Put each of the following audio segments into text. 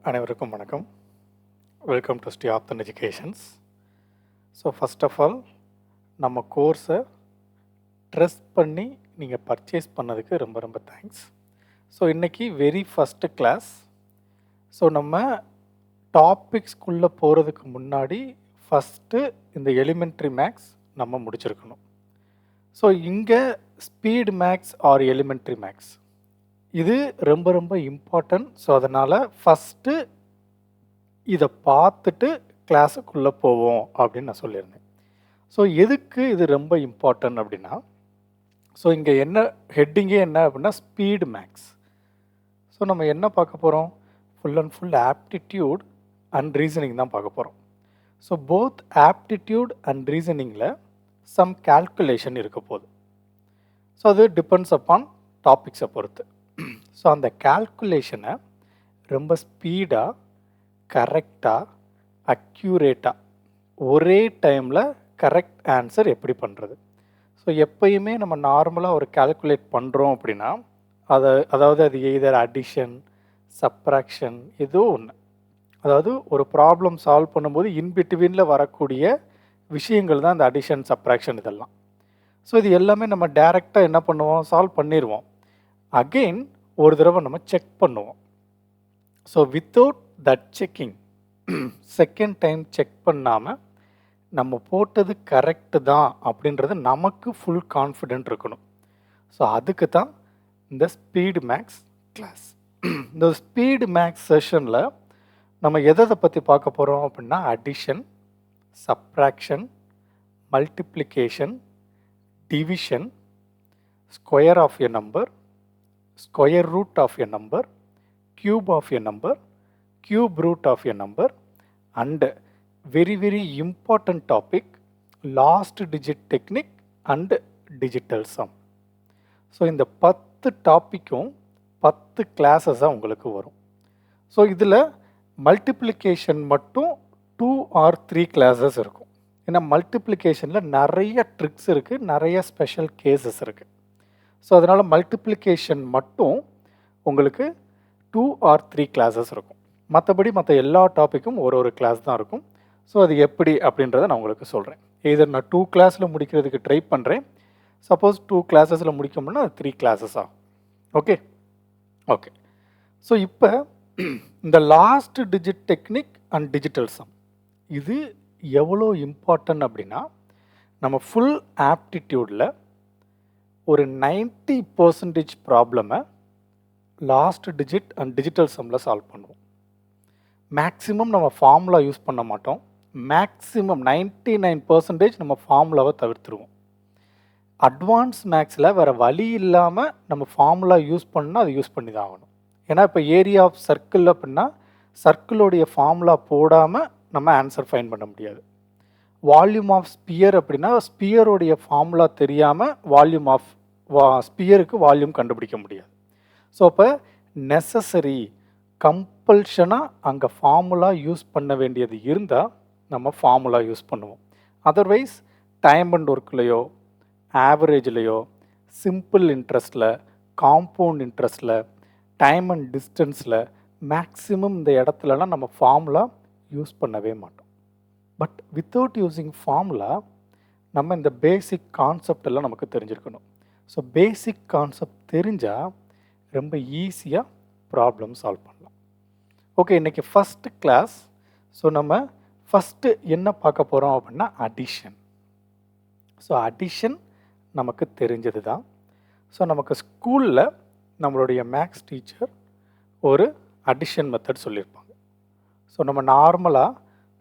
அனைவருக்கும் வணக்கம். Welcome to Shri Aapthan educations. So first of all நம்ம கோர்ஸை ட்ரஸ்ட் பண்ணி நீங்கள் பர்ச்சேஸ் பண்ணதுக்கு ரொம்ப ரொம்ப தேங்க்ஸ். ஸோ இன்றைக்கி வெரி ஃபஸ்ட்டு கிளாஸ். ஸோ நம்ம டாபிக்ஸ்குள்ளே போகிறதுக்கு முன்னாடி ஃபஸ்ட்டு இந்த எலிமெண்ட்ரி மேக்ஸ் நம்ம முடிச்சிருக்கணும். ஸோ இங்கே speed maths or elementary maths இது ரொம்ப ரொம்ப இம்பார்ட்டன்ட். ஸோ அதனால் ஃபஸ்ட்டு இதை பார்த்துட்டு கிளாஸுக்குள்ளே போவோம் அப்படின்னு நான் சொல்லியிருந்தேன். ஸோ எதுக்கு இது ரொம்ப இம்பார்ட்டன்ட் அப்படின்னா, ஸோ இங்கே என்ன ஹெட்டிங்கே என்ன அப்படின்னா ஸ்பீடு மேக்ஸ். ஸோ நம்ம என்ன பார்க்க போகிறோம்? Full and full aptitude and reasoning தான் பார்க்க போகிறோம். ஸோ போத் ஆப்டிடியூட் அண்ட் ரீசனிங்கில் சம் கால்குலேஷன் இருக்க போகுது. ஸோ அது டிபெண்ட்ஸ் அப்பான் டாபிக்ஸை பொறுத்து. ஸோ அந்த கால்குலேஷனை ரொம்ப ஸ்பீடாக, கரெக்டாக, அக்யூரேட்டாக ஒரே டைமில் கரெக்ட் ஆன்சர் எப்படி பண்ணுறது. ஸோ எப்பயுமே நம்ம நார்மலாக ஒரு கால்குலேட் பண்ணுறோம் அப்படின்னா அதாவது அது எய்தர் அடிஷன், சப்ராக்ஷன் ஏதோ ஒன்று. அதாவது ஒரு ப்ராப்ளம் சால்வ் பண்ணும்போது இன்பிட்வீனில் வரக்கூடிய விஷயங்கள் தான் இந்த அடிஷன், சப்ராக்ஷன் இதெல்லாம். ஸோ இது எல்லாமே நம்ம டைரெக்டாக என்ன பண்ணுவோம்? சால்வ் பண்ணிடுவோம். அகெயின் ஒரு தடவை நம்ம செக் பண்ணுவோம். So without that checking, second time check பண்ணாமல் நம்ம போட்டது கரெக்டு தான் அப்படின்றது நமக்கு ஃபுல் கான்ஃபிடென்ட் இருக்கணும். ஸோ அதுக்கு தான் இந்த ஸ்பீடு மேக்ஸ் கிளாஸ். இந்த ஸ்பீடு மேக்ஸ் செஷனில் நம்ம எதை பற்றி பார்க்க போகிறோம் அப்படின்னா addition, subtraction, multiplication, division, square of a number, square root of a number, cube of a number, cube root of a number, and very very important topic, last digit technique and digital sum. So இந்த 10 டாப்பிக்கும் 10 கிளாஸஸாக உங்களுக்கு வரும். So இதில் multiplication மட்டும் 2 or 3 classes இருக்கும். ஏன்னா மல்டிப்ளிகேஷனில் நிறைய tricks இருக்குது, நிறைய ஸ்பெஷல் கேசஸ் இருக்குது. ஸோ அதனால் மல்டிப்ளிகேஷன் மட்டும் உங்களுக்கு 2 or 3 கிளாஸஸ் இருக்கும். மற்றபடி மற்ற எல்லா டாப்பிக்கும் ஒரு கிளாஸ் தான் இருக்கும். ஸோ அது எப்படி அப்படின்றத நான் உங்களுக்கு சொல்கிறேன். இதை நான் 2 கிளாஸில் முடிக்கிறதுக்கு ட்ரை பண்ணுறேன். சப்போஸ் 2 கிளாஸஸில் முடிக்கணும்னா அது 3 கிளாஸஸ் ஆகும். Okay okay. ஸோ இப்போ இந்த last digit technique and digital sum இது எவ்வளோ இம்பார்ட்டன்ட் அப்படின்னா, நம்ம ஃபுல் ஆப்டிடியூடில் ஒரு 90% ப்ராப்ளமை லாஸ்ட் டிஜிட் அண்ட் டிஜிட்டல் சம்மில் சால்வ் பண்ணுவோம். மேக்ஸிமம் நம்ம ஃபார்முலா யூஸ் பண்ண மாட்டோம். மேக்ஸிமம் 99% நம்ம ஃபார்முலாவை தவிர்த்துருவோம். அட்வான்ஸ் மேக்ஸில் வேறு வழி இல்லாமல் நம்ம ஃபார்முலா யூஸ் பண்ணால் அதை யூஸ் பண்ணி தான் ஆகணும். ஏன்னா இப்போ ஏரியா ஆஃப் சர்க்கிள் அப்படின்னா சர்க்கிளோடைய ஃபார்முலா போடாமல் நம்ம ஆன்சர் ஃபைண்ட் பண்ண முடியாது. வால்யூம் ஆஃப் ஸ்பியர் அப்படின்னா ஸ்பியருடைய ஃபார்முலா தெரியாமல் வால்யூம் ஆஃப் ஸ்பியருக்கு வால்யூம் கண்டுபிடிக்க முடியாது. ஸோ அப்போ நெசசரி கம்பல்ஷனாக அங்கே ஃபார்முலா யூஸ் பண்ண வேண்டியது இருந்தால் நம்ம ஃபார்முலா யூஸ் பண்ணுவோம். அதர்வைஸ் டைம் அண்ட் ஒர்க்லேயோ, ஆவரேஜ்லேயோ, சிம்பிள் இன்ட்ரெஸ்ட்டில், காம்பவுண்ட் இன்ட்ரெஸ்ட்டில், டைம் அண்ட் டிஸ்டன்ஸில் மேக்ஸிமம் இந்த இடத்துலலாம் நம்ம ஃபார்முலா யூஸ் பண்ணவே மாட்டோம். பட் வித்தவுட் யூஸிங் ஃபார்முலா நம்ம இந்த பேசிக் கான்செப்ட் எல்லாம் நமக்கு தெரிஞ்சிருக்கணும். ஸோ பேசிக் கான்செப்ட் தெரிஞ்சால் ரொம்ப ஈஸியாக ப்ராப்ளம் சால்வ் பண்ணலாம். ஓகே, இன்றைக்கி ஃபஸ்ட்டு கிளாஸ். ஸோ நம்ம ஃபஸ்ட்டு என்ன பார்க்க போகிறோம் அப்படின்னா அடிஷன். ஸோ அடிஷன் நமக்கு தெரிஞ்சது தான். ஸோ நமக்கு ஸ்கூலில் நம்மளுடைய மேக்ஸ் டீச்சர் ஒரு அடிஷன் மெத்தட் சொல்லியிருப்பாங்க. ஸோ நம்ம நார்மலாக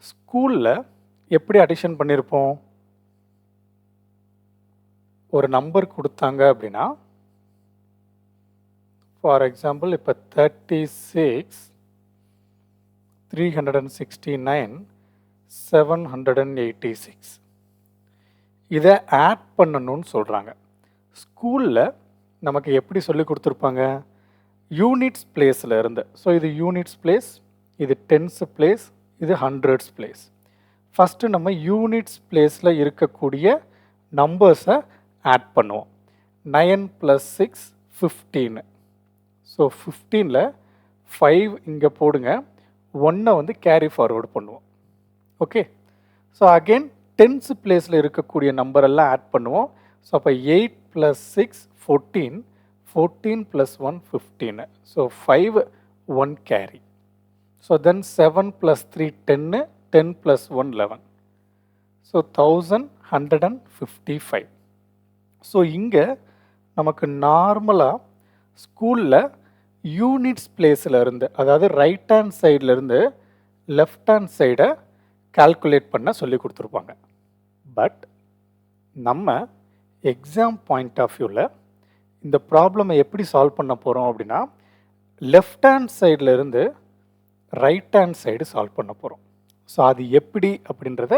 ஸ்கூலில் எப்படி அடிஷன் பண்ணியிருப்போம்? ஒரு நம்பர் கொடுத்தாங்க அப்படின்னா, ஃபார் எக்ஸாம்பிள் இப்போ 36, 369, 786 இதை ஆட் பண்ணணும்னு சொல்கிறாங்க. ஸ்கூலில் நமக்கு எப்படி சொல்லி கொடுத்துருப்பாங்க? யூனிட்ஸ் பிளேஸில் இருந்து. ஸோ இது யூனிட்ஸ் பிளேஸ், இது டென்ஸ் பிளேஸ், இது ஹண்ட்ரட்ஸ் பிளேஸ். ஃபஸ்ட்டு நம்ம யூனிட்ஸ் பிளேஸில் இருக்கக்கூடிய நம்பர்ஸை ஆட் பண்ணுவோம். 9 + 6 15. ஸோ 15ல் 5 இங்கே போடுங்க, 1 வந்து கேரி ஃபார்வர்டு பண்ணுவோம். ஓகே, ஸோ அகெயின் டென்ஸ் பிளேஸில் இருக்கக்கூடிய நம்பர் எல்லாம் ஆட் பண்ணுவோம். ஸோ அப்போ 8 + 6 14, 14 + 1 15. So 5 1 carry. So then 7 + 3 10, 10 + 1 11. So 1155. So இங்கே நமக்கு நார்மலாக ஸ்கூலில் யூனிட்ஸ் பிளேஸில் இருந்து, அதாவது ரைட் ஹேண்ட் சைட்லேருந்து லெஃப்ட் ஹேண்ட் சைடை கால்குலேட் பண்ண சொல்லி கொடுத்துருப்பாங்க. பட் நம்ம எக்ஸாம் பாயிண்ட் ஆஃப் வியூவில் இந்த ப்ராப்ளமை எப்படி சால்வ் பண்ண போகிறோம் அப்படின்னா, லெஃப்ட் ஹேண்ட் சைடில் இருந்து ரைட் ஹேண்ட் சைடு சால்வ் பண்ண போகிறோம். ஸோ அது எப்படி அப்படின்றத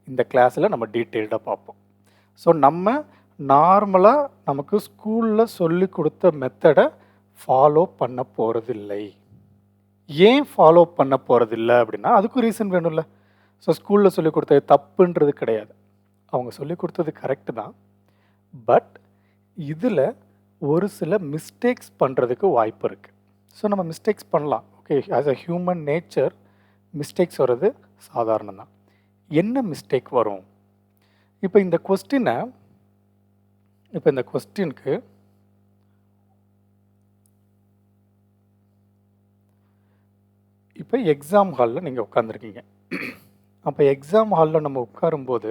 இந்த கிளாஸில் நம்ம டீட்டெயில்டாக பார்ப்போம். ஸோ நம்ம நார்மலாக நமக்கு ஸ்கூலில் சொல்லி கொடுத்த மெத்தடை ஃபாலோ பண்ண போகிறதில்லை. ஏன் ஃபாலோ பண்ண போகிறதில்ல அப்படின்னா, அதுக்கும் ரீசன் வேணும்ல. ஸோ ஸ்கூலில் சொல்லி கொடுத்தது தப்புன்றது கிடையாது, அவங்க சொல்லி கொடுத்தது கரெக்டு தான். பட் இதில் ஒரு சில மிஸ்டேக்ஸ் பண்ணுறதுக்கு வாய்ப்பு இருக்குது. ஸோ நம்ம மிஸ்டேக்ஸ் பண்ணலாம். Okay, as a human nature mistakes வர்றது சாதாரணம் தான். என்ன மிஸ்டேக் வரும்? இப்போ இந்த கொஸ்டினுக்கு இப்போ எக்ஸாம் ஹாலில் நீங்கள் உட்காந்துருக்கீங்க. அப்போ எக்ஸாம் ஹாலில் நம்ம உட்காரும்போது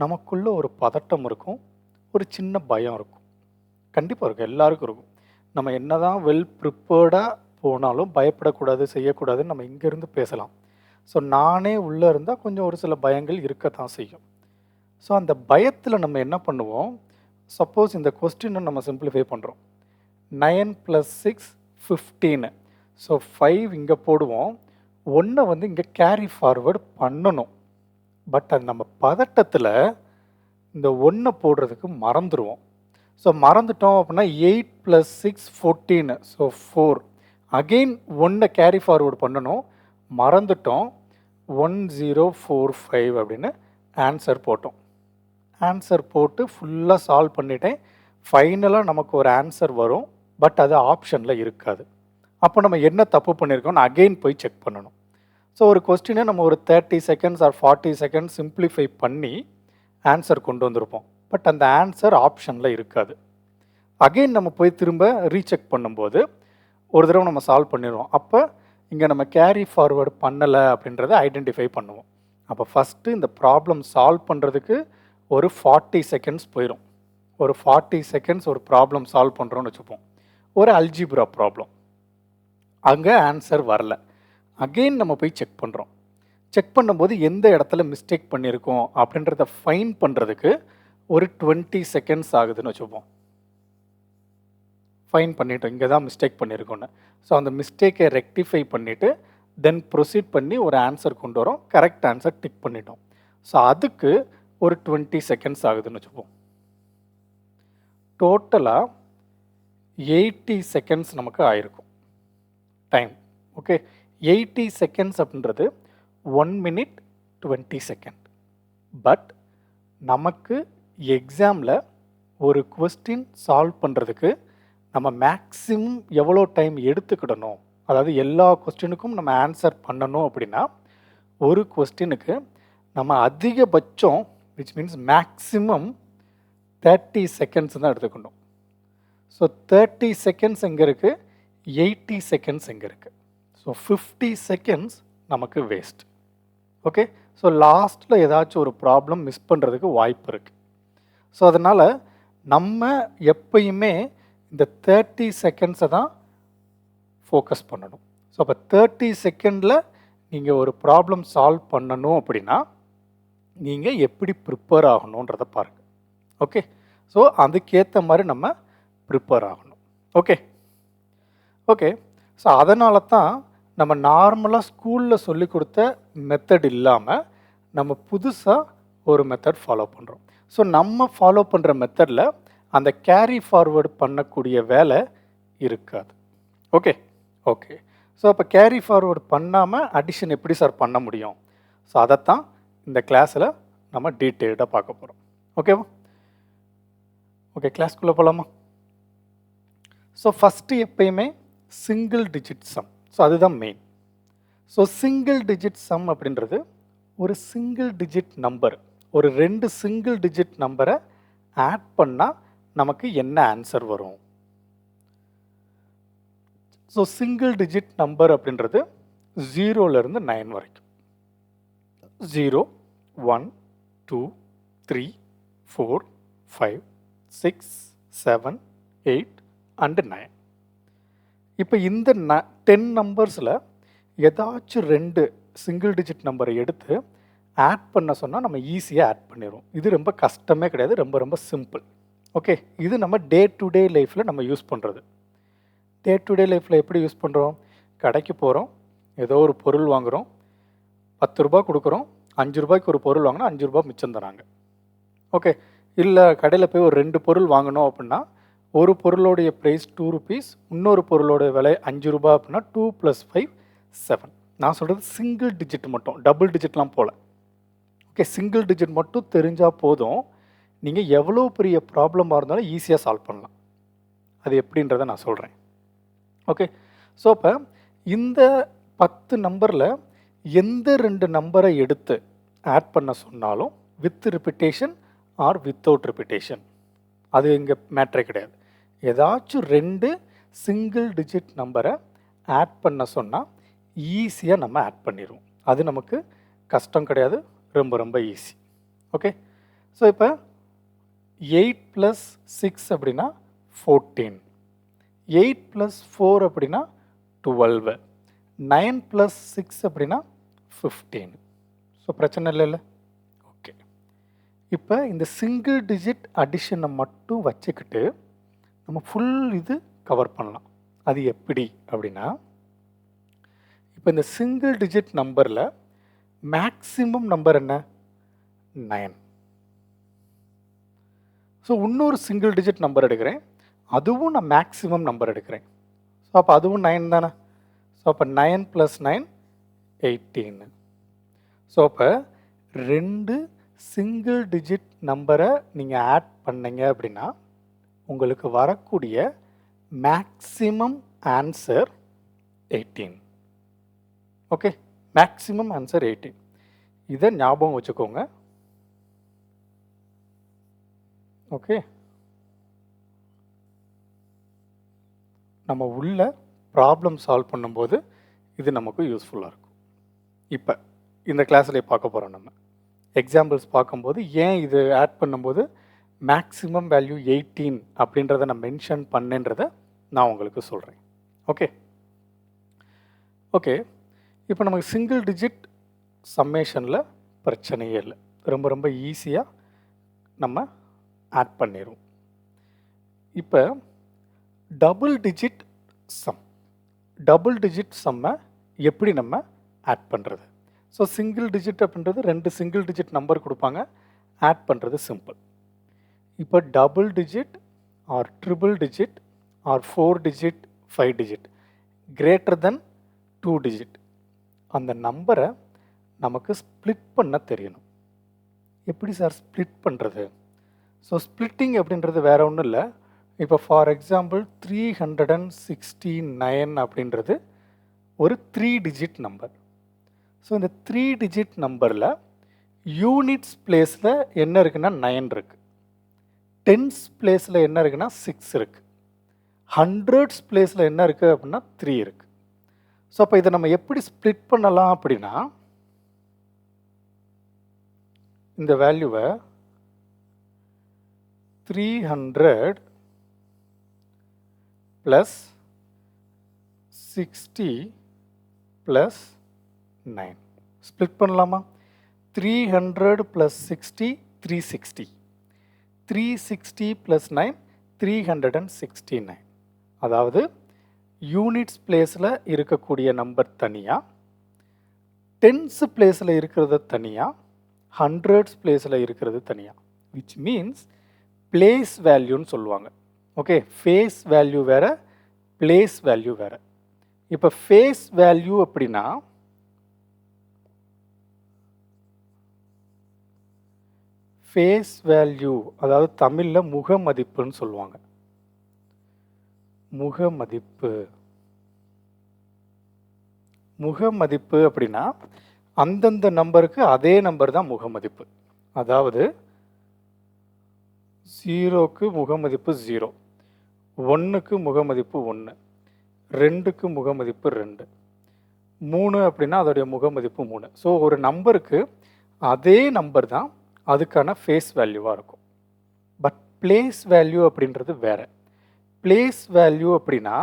நமக்குள்ளே ஒரு பதட்டம் இருக்கும், ஒரு சின்ன பயம் இருக்கும். கண்டிப்பாக இருக்கும், எல்லாருக்கும் இருக்கும். நம்ம என்ன தான் வெல் ப்ரிப்பேர்டாக போனாலும் பயப்படக்கூடாது, செய்யக்கூடாதுன்னு நம்ம இங்கேருந்து பேசலாம். ஸோ நானே உள்ளே இருந்தால் கொஞ்சம் ஒரு சில பயங்கள் இருக்கத்தான் செய்யும். ஸோ அந்த பயத்தில் நம்ம என்ன பண்ணுவோம், சப்போஸ் இந்த கொஸ்டினை நம்ம சிம்பிளிஃபை பண்ணுறோம். 9 + 6 15. ஸோ 5 இங்கே போடுவோம், 1 வந்து இங்கே கேரி ஃபார்வர்டு பண்ணணும். பட் அது நம்ம பதட்டத்தில் இந்த 1 போடுறதுக்கு மறந்துடுவோம். ஸோ மறந்துட்டோம் அப்படின்னா 8 + 6 14. ஸோ 4 அகெயின் 1 கேரி ஃபார்வர்டு பண்ணணும், மறந்துட்டோம். 1045 அப்படின்னு ஆன்சர் போட்டோம். ஆன்சர் போட்டு ஃபுல்லாக சால்வ் பண்ணிட்டேன். ஃபைனலாக நமக்கு ஒரு ஆன்சர் வரும், பட் அது ஆப்ஷனில் இருக்காது. அப்போ நம்ம என்ன தப்பு பண்ணியிருக்கோம்னு அகெயின் போய் செக் பண்ணணும். ஸோ ஒரு கொஸ்டினை நம்ம ஒரு 30 செகண்ட்ஸ் ஆர் 40 செகண்ட்ஸ் சிம்பிளிஃபை பண்ணி ஆன்சர் கொண்டு வந்திருப்போம். பட் அந்த ஆன்சர் ஆப்ஷனில் இருக்காது. அகெயின் நம்ம போய் திரும்ப ரீசெக் பண்ணும்போது ஒரு தடவை நம்ம சால்வ் பண்ணிடுவோம். அப்போ இங்கே நம்ம கேரி ஃபார்வர்டு பண்ணலை அப்படின்றத ஐடென்டிஃபை பண்ணுவோம். அப்போ ஃபஸ்ட்டு இந்த ப்ராப்ளம் சால்வ் பண்ணுறதுக்கு ஒரு 40 செகண்ட்ஸ் போயிடும். ஒரு 40 செகண்ட்ஸ் ஒரு ப்ராப்ளம் சால்வ் பண்ணுறோன்னு வச்சுப்போம். ஒரு அல்ஜிப்ரா ப்ராப்ளம், அங்கே ஆன்சர் வரல. அகெயின் நம்ம போய் செக் பண்ணுறோம். செக் பண்ணும்போது எந்த இடத்துல மிஸ்டேக் பண்ணியிருக்கோம் அப்படின்றத ஃபைன் பண்ணுறதுக்கு ஒரு 20 செகண்ட்ஸ் ஆகுதுன்னு வச்சுப்போம். ஃபைன் பண்ணிட்டோம், இங்கே தான் மிஸ்டேக் பண்ணியிருக்கோன்னு. ஸோ அந்த மிஸ்டேக்கை ரெக்டிஃபை பண்ணிவிட்டு தென் ப்ரொசீட் பண்ணி ஒரு ஆன்சர் கொண்டு வரோம். கரெக்ட் ஆன்சர் டிக் பண்ணிட்டோம். ஸோ அதுக்கு ஒரு 20 செகண்ட்ஸ் ஆகுதுன்னு வச்சுப்போம். டோட்டலாக 80 செகண்ட்ஸ் நமக்கு ஆயிருக்கும் டைம். ஓகே, 80 செகண்ட்ஸ் அப்படின்றது 1 minute 20 செகண்ட். பட் நமக்கு எக்ஸாமில் ஒரு கொஸ்டின் சால்வ் பண்ணுறதுக்கு நம்ம மேக்ஸிமம் எவ்வளோ டைம் எடுத்துக்கிடணும், அதாவது எல்லா கொஸ்டினுக்கும் நம்ம ஆன்சர் பண்ணணும் அப்படின்னா ஒரு கொஸ்டினுக்கு நம்ம அதிகபட்சம் விச் மீன்ஸ் மேக்ஸிமம் 30 செகண்ட்ஸ் தான் எடுத்துக்கணும். ஸோ 30 செகண்ட்ஸ் எங்கே இருக்குது, 80 செகண்ட்ஸ் எங்கே இருக்குது. ஸோ 50 செகண்ட்ஸ் நமக்கு வேஸ்ட். ஓகே, ஸோ லாஸ்ட்டில் ஏதாச்சும் ஒரு ப்ராப்ளம் மிஸ் பண்ணுறதுக்கு வாய்ப்பு இருக்குது. ஸோ அதனால் நம்ம எப்பயுமே இந்த 30 செகண்ட்ஸை தான் ஃபோக்கஸ் பண்ணணும். ஸோ அப்போ 30 செகண்டில் நீங்கள் ஒரு ப்ராப்ளம் சால்வ் பண்ணணும் அப்படின்னா நீங்கள் எப்படி ப்ரிப்பேர் ஆகணுன்றதை பாருங்கள். ஓகே, ஸோ அதுக்கேற்ற மாதிரி நம்ம ப்ரிப்பேர் ஆகணும். ஓகே ஓகே ஸோ அதனால தான் நம்ம நார்மலாக ஸ்கூலில் சொல்லி கொடுத்த மெத்தட் இல்லாமல் நம்ம புதுசாக ஒரு மெத்தட் ஃபாலோ பண்ணுறோம். ஸோ நம்ம ஃபாலோ பண்ணுற மெத்தடில் அந்த கேரி ஃபார்வர்டு பண்ணக்கூடிய வேலை இருக்காது. ஓகே ஓகே ஸோ அப்போ கேரி ஃபார்வர்டு பண்ணாமல் அடிஷன் எப்படி சார் பண்ண முடியும்? ஸோ அதைத்தான் இந்த கிளாஸில் நம்ம டீட்டெயில்டாக பார்க்க போகிறோம். ஓகேவா? ஓகே, கிளாஸ்க்குள்ளே போகலாமா? ஸோ ஃபஸ்ட்டு எப்பயுமே சிங்கிள் டிஜிட் சம். ஸோ அதுதான் main. So single digit sum அப்படின்றது ஒரு சிங்கிள் டிஜிட் நம்பர், ஒரு 2 சிங்கிள் டிஜிட் நம்பரை ஆட் பண்ணால் நமக்கு என்ன ஆன்சர் வரும். ஸோ சிங்கிள் டிஜிட் நம்பர் அப்படின்றது 0லேருந்து 9 வரைக்கும். 0, 1, 2, 3, 4, 5, 6, 7, 8 and 9. இப்போ இந்த 10 நம்பர்ஸில் ஏதாச்சும் 2 சிங்கிள் டிஜிட் நம்பரை எடுத்து ஆட் பண்ண சொன்னால் நம்ம ஈஸியாக ஆட் பண்ணிடுவோம். இது ரொம்ப கஷ்டமே கிடையாது, ரொம்ப ரொம்ப சிம்பிள். ஓகே, இது நம்ம டே டு டே லைஃப்பில் நம்ம யூஸ் பண்ணுறது. டே டு டே லைஃப்பில் எப்படி யூஸ் பண்ணுறோம்? கடைக்கு போகிறோம், ஏதோ ஒரு பொருள் வாங்குகிறோம், 10 ரூபா கொடுக்குறோம், 5 ரூபாய்க்கு ஒரு பொருள் வாங்கினா 5 ரூபா மிச்சம் தராங்க. ஓகே, இல்லை கடையில் போய் ஒரு 2 பொருள் வாங்கணும் அப்படின்னா ஒரு பொருளோடைய ப்ரைஸ் 2 rupees, இன்னொரு பொருளோட விலை 5 ரூபா அப்படின்னா 2 + 5 7. நான் சொல்கிறது சிங்கிள் டிஜிட் மட்டும், டபுள் டிஜிட்லாம் போகல. ஓகே, சிங்கிள் டிஜிட் மட்டும் தெரிஞ்சால் போதும், நீங்கள் எவ்வளோ பெரிய ப்ராப்ளமாக இருந்தாலும் ஈஸியாக சால்வ் பண்ணலாம். அது எப்படின்றத நான் சொல்கிறேன். ஓகே, ஸோ இப்போ இந்த 10 நம்பரில் எந்த 2 நம்பரை எடுத்து ஆட் பண்ண சொன்னாலும் with repetition or without repetition, அது இங்கே மேட்ரே கிடையாது. ஏதாச்சும் 2 சிங்கிள் டிஜிட் நம்பரை ஆட் பண்ண சொன்னால் ஈஸியாக நம்ம ஆட் பண்ணிடுவோம். அது நமக்கு கஷ்டம் கிடையாது, ரொம்ப ரொம்ப ஈஸி. ஓகே, ஸோ இப்போ 8 + 6 அப்படின்னா 14, 8 + 4 அப்படின்னா 12, 9 + 6 அப்படின்னா 15. ஸோ பிரச்சனை இல்லைல்ல? ஓகே, இப்போ இந்த சிங்கிள் டிஜிட் அடிஷனை மட்டும் வச்சுக்கிட்டு நம்ம ஃபுல் இது கவர் பண்ணலாம். அது எப்படி அப்படின்னா, இப்போ இந்த சிங்கிள் டிஜிட் நம்பரில் மேக்ஸிமம் நம்பர் என்ன? 9. ஸோ இன்னொரு சிங்கிள் டிஜிட் நம்பர் எடுக்கிறேன், அதுவும் நான் மேக்ஸிமம் நம்பர் எடுக்கிறேன். ஸோ அப்போ அதுவும் 9 தானே. ஸோ அப்போ 9 + 9 18. ஸோ அப்போ 2 சிங்கிள் டிஜிட் நம்பரை நீங்கள் ஆட் பண்ணீங்க அப்படின்னா உங்களுக்கு வரக்கூடிய maximum answer 18. Okay, maximum answer 18. இதை ஞாபகம் வச்சுக்கோங்க. ஓகே, நம்ம உள்ள ப்ராப்ளம் சால்வ் பண்ணும்போது இது நமக்கு யூஸ்ஃபுல்லாக இருக்கும். இப்போ இந்த கிளாஸில் பார்க்க போகிறோம். நம்ம எக்ஸாம்பிள்ஸ் பார்க்கும்போது ஏன் இது ஆட் பண்ணும்போது மேக்ஸிமம் வேல்யூ 18 அப்படின்றத நான் மென்ஷன் பண்ணேன்றதை நான் உங்களுக்கு சொல்கிறேன். ஓகே ஓகே இப்போ நமக்கு சிங்கிள் டிஜிட் சம்மேஷனில் பிரச்சனையே இல்லை, ரொம்ப ரொம்ப ஈஸியாக நம்ம ஆட் பண்ணிடுவோம். இப்போ டபுள் டிஜிட் சம்மை எப்படி நம்ம ஆட் பண்ணுறது? ஸோ சிங்கிள் டிஜிட் அப்படின்றது 2 சிங்கிள் டிஜிட் நம்பர் கொடுப்பாங்க, ஆட் பண்ணுறது சிம்பிள். இப்போ double digit R triple digit R 4 digit 5 digit greater than 2 digit அந்த நம்பரை நமக்கு ஸ்ப்ளிட் பண்ண தெரியணும். எப்படி சார் ஸ்ப்ளிட் பண்ணுறது? ஸோ ஸ்ப்ளிட்டிங் அப்படின்றது வேறு ஒன்றும் இல்லை. இப்போ ஃபார் எக்ஸாம்பிள் 369 அப்படின்றது ஒரு 3 டிஜிட் நம்பர். ஸோ இந்த 3 டிஜிட் நம்பரில் யூனிட்ஸ் பிளேஸில் என்ன இருக்குன்னா 9 இருக்குது, டென்ஸ் பிளேஸில் என்ன இருக்குன்னா 6 இருக்குது, ஹண்ட்ரட்ஸ் பிளேஸில் என்ன இருக்குது அப்படின்னா 3 இருக்குது. ஸோ அப்போ இதை நம்ம எப்படி ஸ்ப்ளிட் பண்ணலாம் அப்படின்னா, இந்த வேல்யூவை 300 + 60 + 9 ஸ்ப்ளிட் பண்ணலாமா? 300 + 60 360, 360 + 9 369. அதாவது யூனிட்ஸ் பிளேஸில் இருக்கக்கூடிய நம்பர் தனியாக, டென்ஸ் பிளேஸில் இருக்கிறது தனியாக, ஹண்ட்ரட்ஸ் பிளேஸில் இருக்கிறது தனியாக. விச் மீன்ஸ் பிளேஸ் வேல்யூன்னு சொல்லுவாங்க. ஓகே, ஃபேஸ் வேல்யூ வேறு, பிளேஸ் வேல்யூ வேறு. இப்போ ஃபேஸ் வேல்யூ அப்படின்னா ஃபேஸ் வேல்யூ அதாவது தமிழில் முகமதிப்புன்னு சொல்லுவாங்க. முகமதிப்பு. முகமதிப்பு அப்படின்னா அந்தந்த நம்பருக்கு அதே நம்பர் தான் முகமதிப்பு. அதாவது 0க்கு முகமதிப்பு 0, 1க்கு முகமதிப்பு 1, 2க்கு முகமதிப்பு 2, 3 அப்படின்னா அதோடைய முகமதிப்பு 3. ஸோ ஒரு நம்பருக்கு அதே நம்பர் தான் அதுக்கான ஃபேஸ் வேல்யூவாக இருக்கும். பட் பிளேஸ் வேல்யூ அப்படின்றது வேற. பிளேஸ் வேல்யூ அப்படின்னா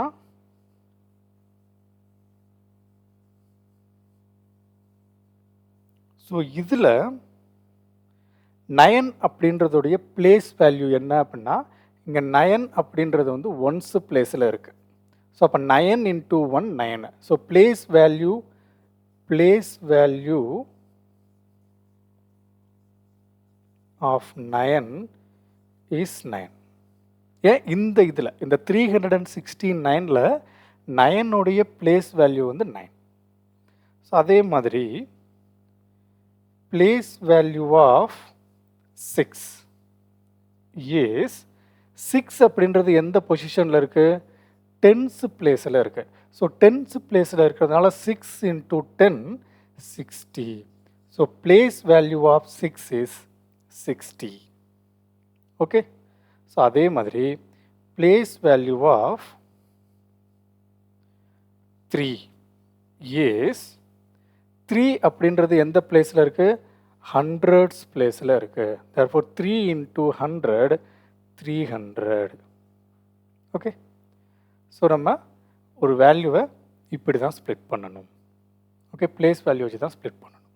ஸோ இதில் 9 அப்படின்றதுடைய பிளேஸ் வேல்யூ என்ன அப்படின்னா இங்கே 9 அப்படின்றது வந்து ஒன்ஸ் பிளேஸில் இருக்குது. ஸோ அப்போ 9 into 1 9. So place value of 9 is 9. ஏன் இந்த இதில் இந்த 369ல் 9உடைய பிளேஸ் வேல்யூ வந்து 9. ஸோ அதே மாதிரி place value of 6 is 6 அப்படின்றது எந்த பொசிஷனில் இருக்குது? 10th பிளேஸில் இருக்குது. ஸோ 10th பிளேஸில் இருக்கிறதுனால 6 into 10 60. So place value of 6 is 60. Okay. So அதே மாதிரி place value of 3 is 3 அப்படின்றது எந்த பிளேஸில் இருக்குது? 100th பிளேஸில் இருக்குது. therefore 3 into 100 300. ஓகே. ஸோ நம்ம ஒரு வேல்யூவை இப்படி தான் ஸ்ப்ளிட் பண்ணணும். ஓகே, பிளேஸ் வேல்யூ வச்சு தான் ஸ்ப்ளிட் பண்ணணும்.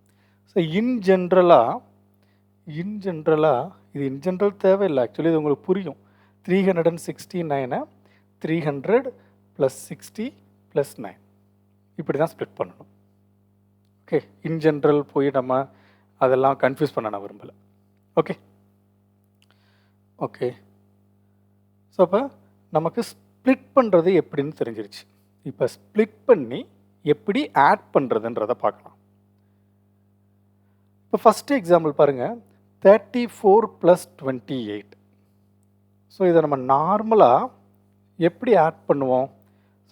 ஸோ இன் ஜென்ரலாக இது இன் ஜென்ரல் தேவையில்லை. ஆக்சுவலி இது உங்களுக்கு புரியும். 369 300 + 60 + 9 இப்படி தான் ஸ்ப்ளிட் பண்ணணும். ஓகே, இன் ஜென்ரல் போய் நம்ம அதெல்லாம் கன்ஃபியூஸ் பண்ண நான் விரும்பலை. ஓகே. ஸோ அப்போ நமக்கு ஸ்ப்ளிட் பண்ணுறது எப்படின்னு தெரிஞ்சிருச்சு. இப்போ ஸ்ப்ளிட் பண்ணி எப்படி ஆட் பண்ணுறதுன்றதை பார்க்கலாம். இப்போ ஃபஸ்ட்டு எக்ஸாம்பிள் பாருங்கள், 34 + 28. ஸோ இதை நம்ம நார்மலாக எப்படி ஆட் பண்ணுவோம்?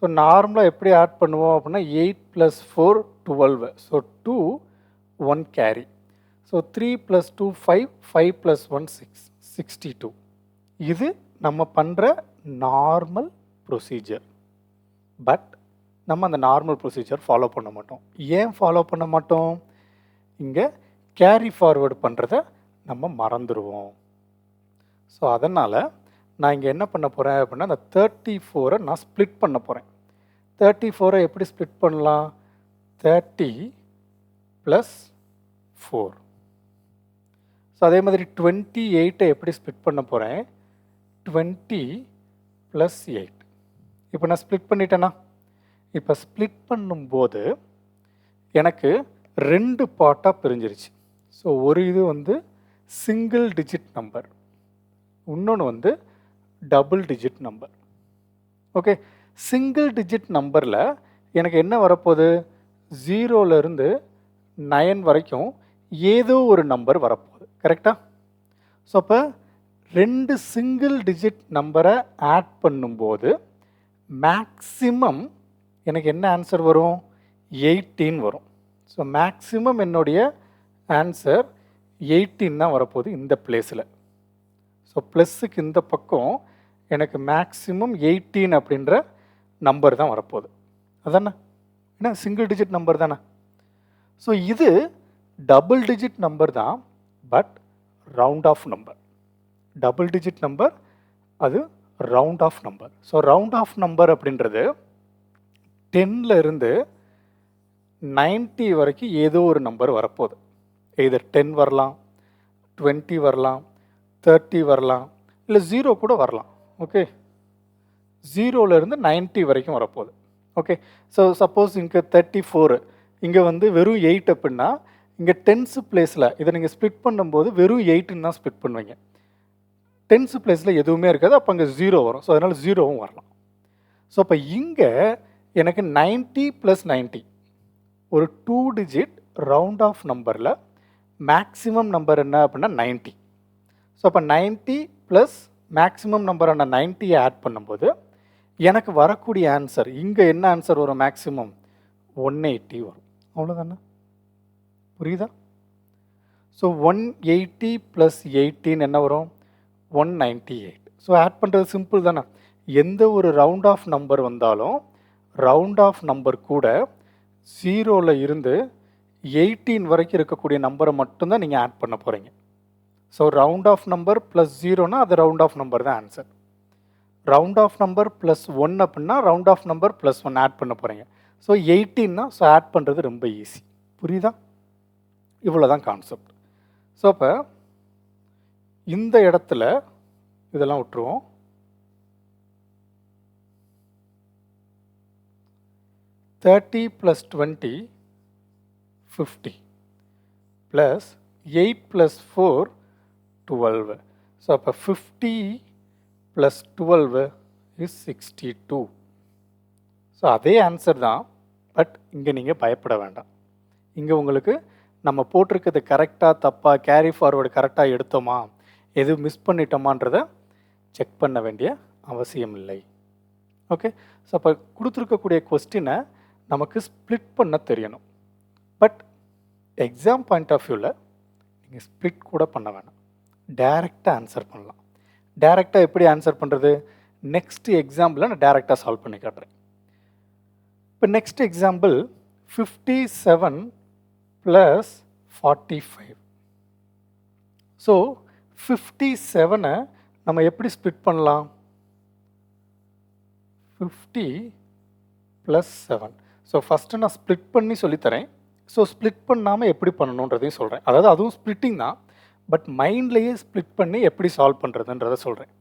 ஸோ நார்மலாக எப்படி ஆட் பண்ணுவோம் அப்படின்னா 8 + 4 12. So 2 1 carry. ஸோ 3 + 2 5 5 + 1 6 62. இது நம்ம பண்ணுற நார்மல் ப்ரொசீஜர். பட் நம்ம அந்த நார்மல் ப்ரொசீஜர் ஃபாலோ பண்ண மாட்டோம். ஏன் ஃபாலோ பண்ண மாட்டோம்? இங்கே கேரி ஃபார்வர்டு பண்ணுறத நம்ம மறந்துடுவோம். ஸோ அதனால் நான் இங்கே என்ன பண்ண போகிறேன் அப்படின்னா அந்த 34 நான் ஸ்ப்ளிட் பண்ண போகிறேன். 34 எப்படி ஸ்ப்ளிட் பண்ணலாம்? 30 + 4. ஸோ அதே மாதிரி 28 எப்படி ஸ்ப்ளிட் பண்ண போகிறேன்? 20 + 8. இப்போ நான் ஸ்ப்ளிட் பண்ணிட்டேன்னா, இப்போ ஸ்ப்ளிட் பண்ணும்போது எனக்கு 2 பார்ட்டாக பிரிஞ்சிருச்சு. ஸோ ஒரு இது வந்து சிங்கிள் டிஜிட் நம்பர், இன்னொன்று வந்து double digit number. Okay, single digit நம்பரில் எனக்கு என்ன வரப்போகுது? 0லேருந்து 9 வரைக்கும் ஏதோ ஒரு நம்பர் வரப்போகுது. கரெக்டாக? ஸோ அப்போ 2 சிங்கிள் டிஜிட் நம்பரை ஆட் பண்ணும்போது மேக்ஸிமம் எனக்கு என்ன ஆன்சர் வரும்? 18 வரும். ஸோ மேக்ஸிமம் என்னுடைய ஆன்சர் 18 தான் வரப்போகுது இந்த பிளேஸில். ஸோ ப்ளஸ்ஸுக்கு இந்த பக்கம் எனக்கு மேக்ஸிமம் 18 அப்படின்ற நம்பர் தான் வரப்போகுது. அதானே? ஏன்னா சிங்கிள் டிஜிட் நம்பர் தானே. ஸோ இது டபுள் டிஜிட் நம்பர் தான், but round off number. Double digit number அது round off number. So round off number அப்படின்றது 10லேருந்து 90 வரைக்கும் ஏதோ ஒரு நம்பர் வரப்போகுது. எய்தர் 10 வரலாம், 20 வரலாம், 30 வரலாம், இல்லை 0 கூட வரலாம். ஓகே, 0லேருந்து 90 வரைக்கும் வரப்போகுது. ஓகே, ஸோ சப்போஸ் இங்கே 34 இங்கே வந்து வெறும் 8 அப்படின்னா இங்கே 10th பிளேஸில் இதை நீங்கள் ஸ்ப்ளிட் பண்ணும்போது வெறும் 8ன்னு தான் ஸ்ப்ளிட் பண்ணுவீங்க. 10th பிளேஸில் எதுவுமே இருக்காது, அப்போ அங்கே 0 வரும். ஸோ அதனால் 0வும் வரலாம். ஸோ அப்போ இங்கே எனக்கு 90 + 90 ஒரு 2 டிஜிட் ரவுண்ட் ஆஃப் நம்பரில் மேக்ஸிமம் நம்பர் என்ன அப்படின்னா 90. ஸோ அப்போ 90 ப்ளஸ் மேக்ஸிமம் நம்பரான 90 ஆட் பண்ணும்போது எனக்கு வரக்கூடிய ஆன்சர் இங்கே என்ன ஆன்சர் வரும்? மேக்ஸிமம் 180 வரும். அவ்வளோதானே? புரியுதா? ஸோ 180 ப்ளஸ் 18 என்ன வரும்? 198. ஸோ ஆட் பண்ணுறது சிம்பிள் தானே. எந்த ஒரு ரவுண்ட் ஆஃப் நம்பர் வந்தாலும் ரவுண்ட் ஆஃப் நம்பர் கூட 0ல் இருந்து 18 வரைக்கும் இருக்கக்கூடிய நம்பரை மட்டும்தான் நீங்கள் ஆட் பண்ண போகிறீங்க. So round off number plus 0னா அது ரவுண்ட் ஆஃப் நம்பர் தான் answer. Round off number plus 1 அப்படின்னா round off number plus 1 add பண்ண போகிறீங்க. ஸோ 18னா ஸோ ஆட் பண்ணுறது ரொம்ப ஈஸி. புரியுதா? இவ்வளோ தான் கான்செப்ட். ஸோ அப்போ இந்த இடத்துல இதெல்லாம் விட்டுருவோம். $30 + 20 50 + 8 + 4 12. ஸோ அப்போ 50 + 12 is 62. ஸோ அதே ஆன்சர் தான். பட் இங்கே நீங்கள் பயப்பட வேண்டாம். இங்கே உங்களுக்கு நம்ம போட்டிருக்கிறது கரெக்டாக தப்பாக கேரி ஃபார்வர்டு கரெக்டாக எடுத்தோமா எதுவும் மிஸ் பண்ணிட்டோமான்றதை செக் பண்ண வேண்டிய அவசியம் இல்லை. ஓகே. ஸோ அப்போ கொடுத்துருக்கக்கூடிய கொஸ்டினை நமக்கு ஸ்ப்ளிட் பண்ண தெரியணும். பட் எக்ஸாம் பாயிண்ட் ஆஃப் வியூவில் நீங்கள் ஸ்ப்ளிட் கூட பண்ண வேணாம், டைரெக்டாக ஆன்சர் பண்ணலாம். டைரெக்டாக எப்படி ஆன்சர் பண்ணுறது? நெக்ஸ்ட் எக்ஸாம்பிளை நான் டைரெக்டாக சால்வ் பண்ணி காட்டுறேன். இப்போ நெக்ஸ்ட் எக்ஸாம்பிள் 57 + 45. ஸோ 57ஐ நம்ம எப்படி ஸ்ப்ளிட் பண்ணலாம்? 50 + 7. ஸோ ஃபஸ்ட்டு நான் ஸ்ப்ளிட் பண்ணி சொல்லித்தரேன். ஸோ ஸ்ப்ளிட் பண்ணாமல் எப்படி பண்ணணுன்றதையும் சொல்கிறேன். அதாவது அதுவும் ஸ்ப்ளிட்டிங் தான், பட் மைண்ட்லேயே ஸ்ப்ளிட் பண்ணி எப்படி சால்வ் பண்ணுறதுன்றதை சொல்கிறேன்.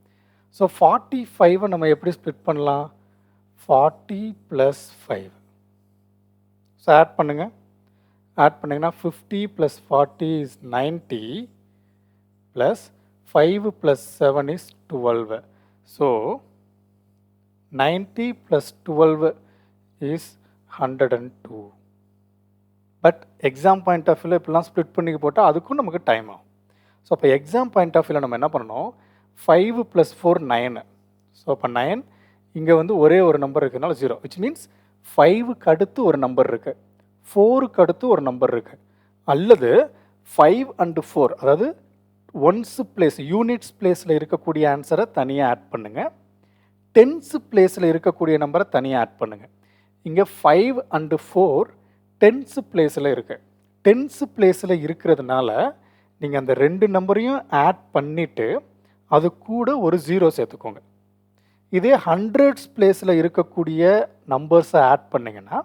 ஸோ 45ஐ நம்ம எப்படி ஸ்ப்ளிட் பண்ணலாம்? 40 + 5. ஸோ ஆட் பண்ணுங்கள். ஆட் பண்ணிங்கன்னா 50 + 40 is 90 + 5 + 7 is 12. So 90 + 12 is 102. But exam point of வியூவில் இப்படிலாம் ஸ்ப்ளிட் பண்ணி போட்டால் அதுக்கும் நமக்கு டைம் ஆகும். ஸோ அப்போ எக்ஸாம் பாயிண்ட் ஆஃப் வியூவில் நம்ம என்ன பண்ணணும்? 5 + 4 9. ஸோ அப்போ 9 இங்கே வந்து ஒரே ஒரு நம்பர் இருக்கிறதுனால 0, விச் மீன்ஸ் 5க்கு அடுத்து ஒரு நம்பர் இருக்குது, 4க்கு அடுத்து ஒரு நம்பர் இருக்குது. அல்லது 5 and 4 அதாவது ஒன்ஸ் பிளேஸ் யூனிட்ஸ் பிளேஸில் இருக்கக்கூடிய ஆன்சரை தனியாக ஆட் பண்ணுங்கள், டென்ஸ் பிளேஸில் இருக்கக்கூடிய நம்பரை தனியாக ஆட் பண்ணுங்கள். இங்கே 5 and 4 டென்ஸ் பிளேஸில் இருக்குது. டென்ஸ் பிளேஸில் இருக்கிறதுனால நீங்கள் அந்த ரெண்டு நம்பரையும் ஆட் பண்ணிவிட்டு அது கூட ஒரு 0 சேர்த்துக்கோங்க. இதே ஹண்ட்ரட்ஸ் பிளேஸில் இருக்கக்கூடிய நம்பர்ஸை ஆட் பண்ணிங்கன்னா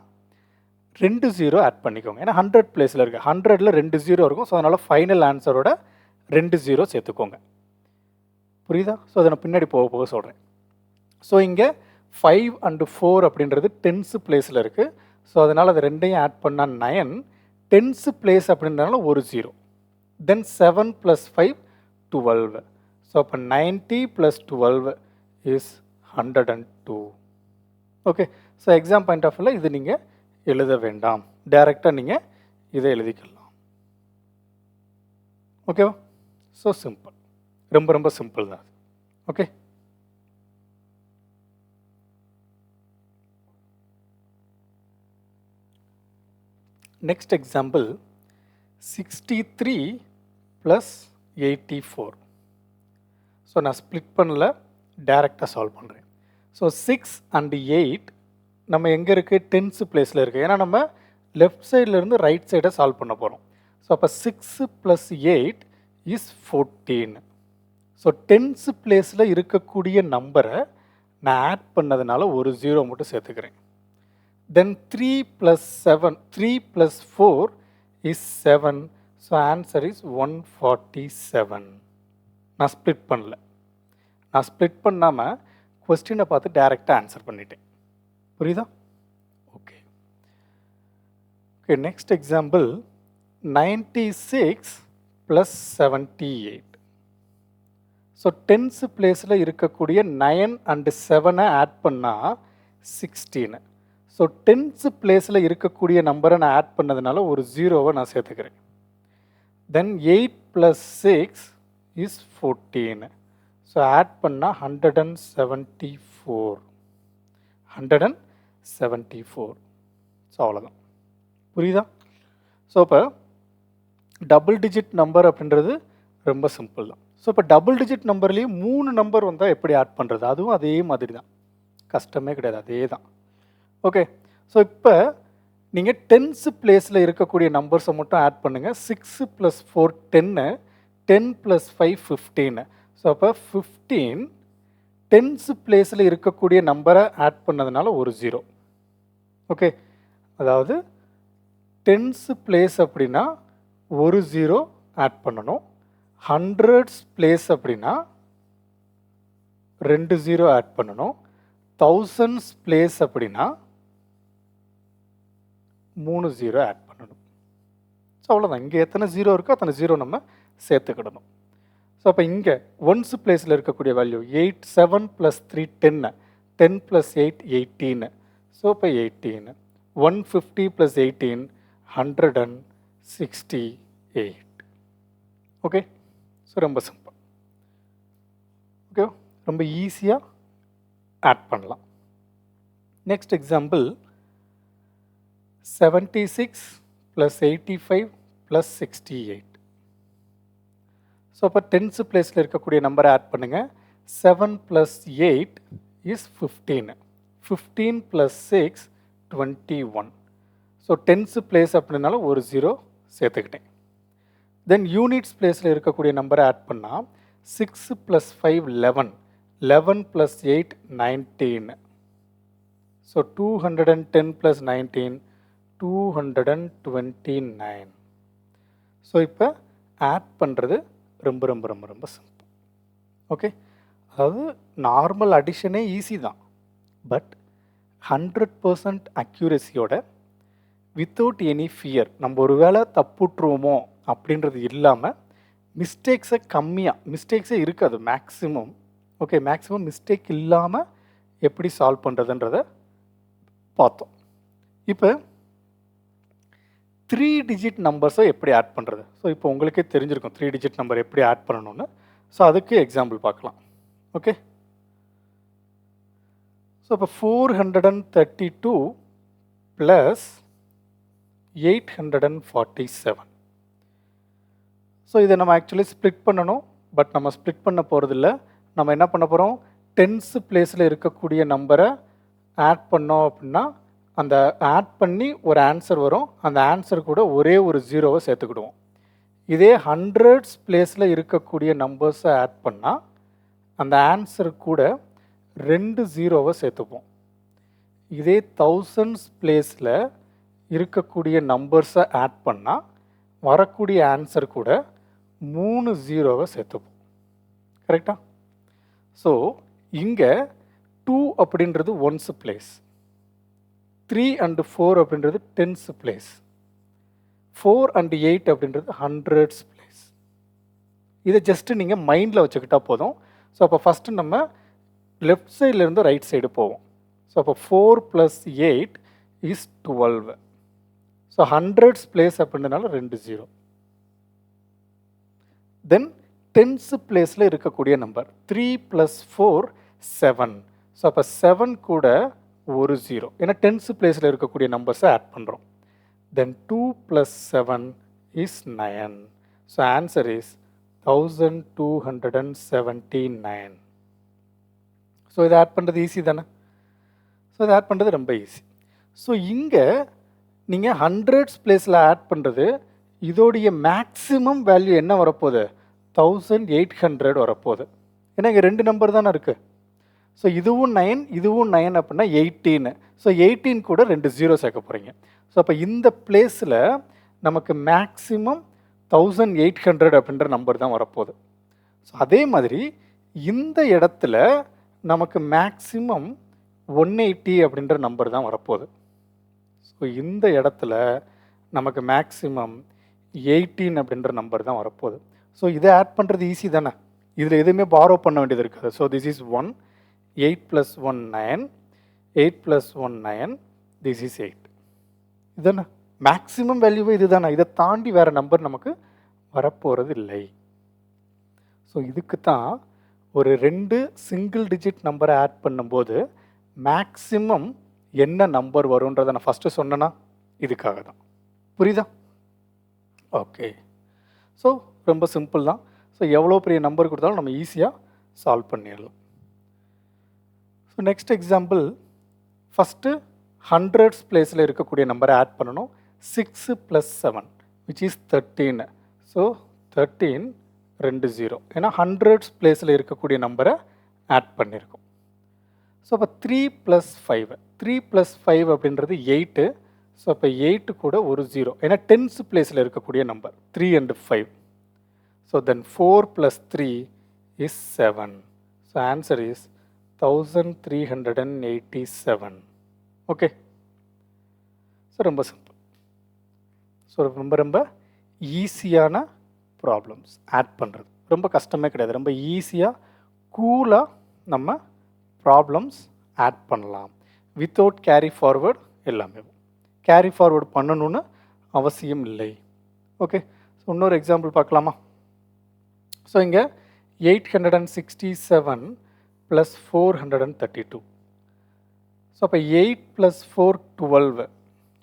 2 0 ஆட் பண்ணிக்கோங்க. ஏன்னா 100 பிளேஸில் இருக்குது, 100ல் 2 0 இருக்கும். ஸோ அதனால் ஃபைனல் ஆன்சரோட 2 0 சேர்த்துக்கோங்க. புரியுதா? ஸோ அதை நான் பின்னாடி போக போக சொல்கிறேன். ஸோ இங்கே 5 and 4 அப்படின்றது டென்ஸ் பிளேஸில் இருக்குது. ஸோ அதனால் அது ரெண்டையும் ஆட் பண்ணால் 9, டென்ஸ் பிளேஸ் அப்படின்றனால ஒரு 0. தென் 7 + 5 12. ஸோ அப்போ 90 + 12 is 102. Okay. So exam point of வியூவில் இது நீங்கள் எழுத வேண்டாம், டைரெக்டாக நீங்கள் இதை எழுதிக்கலாம். ஓகேவா? ஸோ சிம்பிள், ரொம்ப ரொம்ப சிம்பிள் தான். ஓகே. Next example 63 + 84. ஸோ நான் ஸ்ப்ளிட் பண்ணல, டைரெக்டாக சால்வ் பண்ணுறேன். ஸோ 6 and 8 நம்ம எங்கே இருக்குது? டென்ஸ் பிளேஸில் இருக்குது. ஏன்னா நம்ம லெஃப்ட் சைட்லேருந்து ரைட் சைடை சால்வ் பண்ண போகிறோம். ஸோ அப்போ 6 + 8 is 14. ஸோ டென்ஸ் பிளேஸில் இருக்கக்கூடிய நம்பரை நான் ஆட் பண்ணதுனால ஒரு 0 மட்டும் சேர்த்துக்கிறேன். Then 3 + 7, 3 + 4 is 7. So answer is 147. நான் ஸ்ப்ளிட் பண்ணல. நான் ஸ்ப்ளிட் பண்ணாமல் கொஸ்டினை பார்த்து டைரெக்டாக ஆன்சர் பண்ணிட்டேன். புரியுதா? Okay. Okay. Next example 96 + 78. So tens பிளேஸில் இருக்கக்கூடிய 9 and 7 ஆட் பண்ணால் 16. ஸோ டென்ஸ் பிளேஸில் இருக்கக்கூடிய நம்பரை நான் ஆட் பண்ணதுனால ஒரு 0வை நான் சேர்த்துக்கிறேன். தென் 8 + 6 is 14. ஸோ ஆட் பண்ணால் 174. ஸோ அவ்வளோதான். புரியுதா? ஸோ இப்போ டபுள் டிஜிட் நம்பர் அப்படின்றது ரொம்ப சிம்பிள் தான். ஸோ இப்போ டபுள் டிஜிட் நம்பர்லேயும் 3 நம்பர் வந்தால் எப்படி ஆட் பண்ணுறது? அதுவும் அதே மாதிரி தான், கஷ்டமே கிடையாது, அதே தான். ஓகே, ஸோ இப்போ நீங்கள் டென்ஸு பிளேஸில் இருக்கக்கூடிய நம்பர்ஸை மட்டும் ஆட் பண்ணுங்கள். 6 + 4 10, 10 + 5 15. ஸோ அப்போ 15 டென்ஸு பிளேஸில் இருக்கக்கூடிய நம்பரை ஆட் பண்ணதுனால ஒரு 0. ஓகே, அதாவது டென்ஸு பிளேஸ் அப்படின்னா ஒரு 0 ஆட் பண்ணணும். ஹண்ட்ரட்ஸ் பிளேஸ் அப்படின்னா 2 0 ஆட் பண்ணணும். தௌசண்ட்ஸ் பிளேஸ் அப்படின்னா 3 0 ஆட் பண்ணணும். ஸோ அவ்வளோதான். இங்கே எத்தனை 0 இருக்கோ அத்தனை 0 நம்ம சேர்த்துக்கிடணும். ஸோ அப்போ இங்கே ஒன்ஸ் பிளேஸில் இருக்கக்கூடிய வேல்யூ 8, 7 + 3 10, 10 + 8 18. ஸோ இப்போ 18. 150 + 18 168. ஓகே, ஸோ ரொம்ப சிம்பிள். ஓகே, ரொம்ப ஈஸியாக ஆட் பண்ணலாம். Next example 76 + 85 + 68. ஸோ அப்போ டென்ஸு பிளேஸில் இருக்கக்கூடிய நம்பரை ஆட் பண்ணுங்கள். 7 + 8 இஸ் 15. 15 + 6 21. ஸோ டென்ஸு பிளேஸ் அப்படின்னால ஒரு 0 சேர்த்துக்கிட்டேன். தென் யூனிட்ஸ் பிளேஸில் இருக்கக்கூடிய நம்பரை ஆட் பண்ணால் 6 + 5 11, 11 + 8 19. ஸோ 210 + 19 229. ஸோ இப்போ ஆட் பண்ணுறது ரொம்ப ரொம்ப ரொம்ப ரொம்ப சிம்பிள். ஓகே, அதாவது நார்மல் அடிஷனே ஈஸி தான், பட் 100% அக்யூரஸியோட வித்தவுட் எனி ஃபியர் நம்ம ஒரு வேளை தப்புட்டுருவோமோ அப்படின்றது இல்லாமல் மிஸ்டேக்ஸை கம்மியாக, மிஸ்டேக்ஸே இருக்காது மேக்ஸிமம். ஓகே, மேக்ஸிமம் மிஸ்டேக் இல்லாமல் எப்படி சால்வ் பண்ணுறதுன்றதை பார்த்தோம். இப்போ 3 டிஜிட் நம்பர்ஸை எப்படி ஆட் பண்ணுறது? ஸோ இப்போ உங்களுக்கே தெரிஞ்சிருக்கும் 3 டிஜிட் நம்பர் எப்படி ஆட் பண்ணணும்னு. ஸோ அதுக்கு எக்ஸாம்பிள் பார்க்கலாம். ஓகே, ஸோ இப்போ 432 + 847. ஸோ இதை நம்ம ஆக்சுவலி ஸ்ப்ளிட் பண்ணணும், பட் நம்ம ஸ்ப்ளிட் பண்ண போகிறதில்ல. நம்ம என்ன பண்ண போகிறோம், டென்ஸு பிளேஸில் இருக்கக்கூடிய நம்பரை ஆட் பண்ணோம் அப்படின்னா அந்த ஆட் பண்ணி ஒரு ஆன்சர் வரும். அந்த ஆன்சர் கூட ஒரே ஒரு 0வை சேர்த்துக்கிடுவோம். இதே ஹண்ட்ரட்ஸ் பிளேஸில் இருக்கக்கூடிய நம்பர்ஸை ஆட் பண்ணால் அந்த ஆன்சர் கூட 2 0வை சேர்த்துப்போம். இதே தௌசண்ட்ஸ் பிளேஸில் இருக்கக்கூடிய நம்பர்ஸை ஆட் பண்ணால் வரக்கூடிய ஆன்சர் கூட 3 0வை சேர்த்துப்போம். கரெக்டா? ஸோ இங்கே 2 அப்படின்றது ஒன்ஸ் பிளேஸ், 3 and 4 அப்படின்றது டென்ஸ் பிளேஸ், 4 and 8 அப்படின்றது ஹண்ட்ரட்ஸ் பிளேஸ். இதை ஜஸ்ட்டு நீங்கள் மைண்டில் வச்சுக்கிட்டா போதும். ஸோ அப்போ ஃபஸ்ட்டு நம்ம லெஃப்ட் சைட்லேருந்து ரைட் சைடு போவோம். ஸோ அப்போ 4 + 8 இஸ் 12. ஸோ ஹண்ட்ரட்ஸ் பிளேஸ் அப்படின்றதுனால 2 0. தென் டென்ஸு பிளேஸில் இருக்கக்கூடிய நம்பர் 3 + 4 7. ஸோ அப்போ 7 கூட ஒரு 0, ஏன்னா டென்ஸு பிளேஸில் இருக்கக்கூடிய நம்பர்ஸை ஆட் பண்ணுறோம். தென் 2 + 7 is 9. So answer is 1279. So இதை ஆட் பண்ணுறது ஈஸி தானே? ஸோ இதை ஆட் பண்ணுறது ரொம்ப ஈஸி. ஸோ இங்கே நீங்கள் ஹண்ட்ரட்ஸ் பிளேஸில் ஆட் பண்ணுறது இதோடைய மேக்ஸிமம் வேல்யூ என்ன வரப்போகுது, 1800 வரப்போகுது. ஏன்னா இங்கே 2 நம்பர் தானே இருக்குது. ஸோ இதுவும் 9 இதுவும் 9 அப்படின்னா 18. ஸோ 18 கூட 2 0 சேர்க்க போகிறீங்க. ஸோ அப்போ இந்த பிளேஸில் நமக்கு மேக்ஸிமம் 1800 அப்படின்ற நம்பர் தான் வரப்போகுது. ஸோ அதே மாதிரி இந்த இடத்துல நமக்கு மேக்ஸிமம் 180 அப்படின்ற நம்பர் தான் வரப்போகுது. ஸோ இந்த இடத்துல நமக்கு மேக்ஸிமம் 18 அப்படின்ற நம்பர் தான் வரப்போகுது. ஸோ இதை ஆட் பண்ணுறது ஈஸி தானே, இதில் எதுவுமே பாரோ பண்ண வேண்டியது இருக்காது. So this is 1, 8 + 1 9, 8 + 1 9, this is 8. இதுதானே மேக்ஸிமம் வேல்யூவே இது தானே, இதை தாண்டி வேறு நம்பர் நமக்கு வரப்போகிறது இல்லை. ஸோ இதுக்கு தான் ஒரு 2 சிங்கிள் டிஜிட் நம்பரை ஆட் பண்ணும்போது மேக்ஸிமம் என்ன நம்பர் வரும்ன்றதை நான் ஃபஸ்ட்டு சொன்னேன்னா இதுக்காக தான். புரியுதா? ஓகே. ஸோ ரொம்ப சிம்பிள் தான். ஸோ எவ்வளோ பெரிய நம்பர் கொடுத்தாலும் நம்ம ஈஸியாக சால்வ் பண்ணிடலாம். So next example, first hundreds பிளேஸில் இருக்கக்கூடிய நம்பரை ஆட் பண்ணணும். 6 + 7 which is 13. ஸோ 13 2 0, ஏன்னா ஹண்ட்ரட்ஸ் பிளேஸில் இருக்கக்கூடிய நம்பரை ஆட் பண்ணியிருக்கோம். ஸோ அப்போ 3 + 5, 3 + 5 அப்படின்றது 8. ஸோ அப்போ 8 கூட ஒரு 0, ஏன்னா டென்ஸ் பிளேஸில் இருக்கக்கூடிய number 3 and 5. So then 4 + 3 is 7. So answer is 1387. Okay. So ரொம்ப சிம்பிள். ஸோ ரொம்ப ரொம்ப ஈஸியான ப்ராப்ளம்ஸ் ஆட் பண்ணுறது ரொம்ப கஷ்டமே கிடையாது. ரொம்ப ஈஸியாக கூலாக நம்ம ப்ராப்ளம்ஸ் ஆட் பண்ணலாம் வித்தவுட் கேரி ஃபார்வர்ட். எல்லாமே கேரி ஃபார்வர்டு பண்ணணும்னு அவசியம் இல்லை. ஓகே. ஸோ இன்னொரு எக்ஸாம்பிள் பார்க்கலாமா? ஸோ இங்கே 867 + 432. ஸோ அப்போ 8 + 4 12.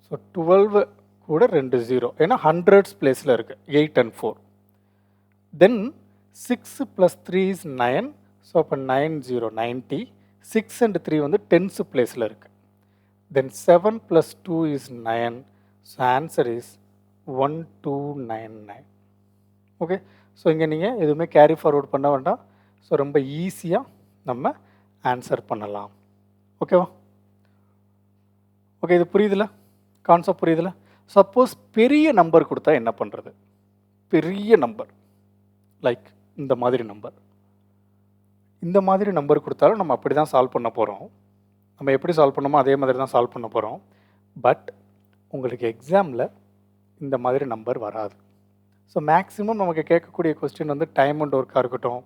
ஸோ 12 கூட 2 0, ஏன்னா ஹண்ட்ரட்ஸ் பிளேஸில் இருக்குது 8 and 4. Then 6 + 3 is 9. ஸோ அப்போ 9 0 90. 6 and 3 வந்து டென்ஸ் பிளேஸில் இருக்குது. தென் 7 + 2 is 9. So answer is 1299. Okay. So இங்கே நீங்கள் எதுவுமே கேரி ஃபார்வர்ட் பண்ண வேண்டாம். ஸோ ரொம்ப ஈஸியாக நம்ம ஆன்சர் பண்ணலாம். ஓகேவா? ஓகே. இது புரியுதுல? கான்செப்ட் புரியுதுல? சப்போஸ் பெரிய நம்பர் கொடுத்தா என்ன பண்ணுறது? பெரிய நம்பர் லைக் இந்த மாதிரி நம்பர், இந்த மாதிரி நம்பர் கொடுத்தாலும் நம்ம அப்படி தான் சால்வ் பண்ண போகிறோம். நம்ம எப்படி சால்வ் பண்ணோமோ அதே மாதிரி தான் சால்வ் பண்ண போகிறோம். பட் உங்களுக்கு எக்ஸாமில் இந்த மாதிரி நம்பர் வராது. ஸோ மேக்ஸிமம் நமக்கு கேட்கக்கூடிய கொஸ்டின் வந்து டைம் அண்ட் ஒர்க்காக இருக்கட்டும்,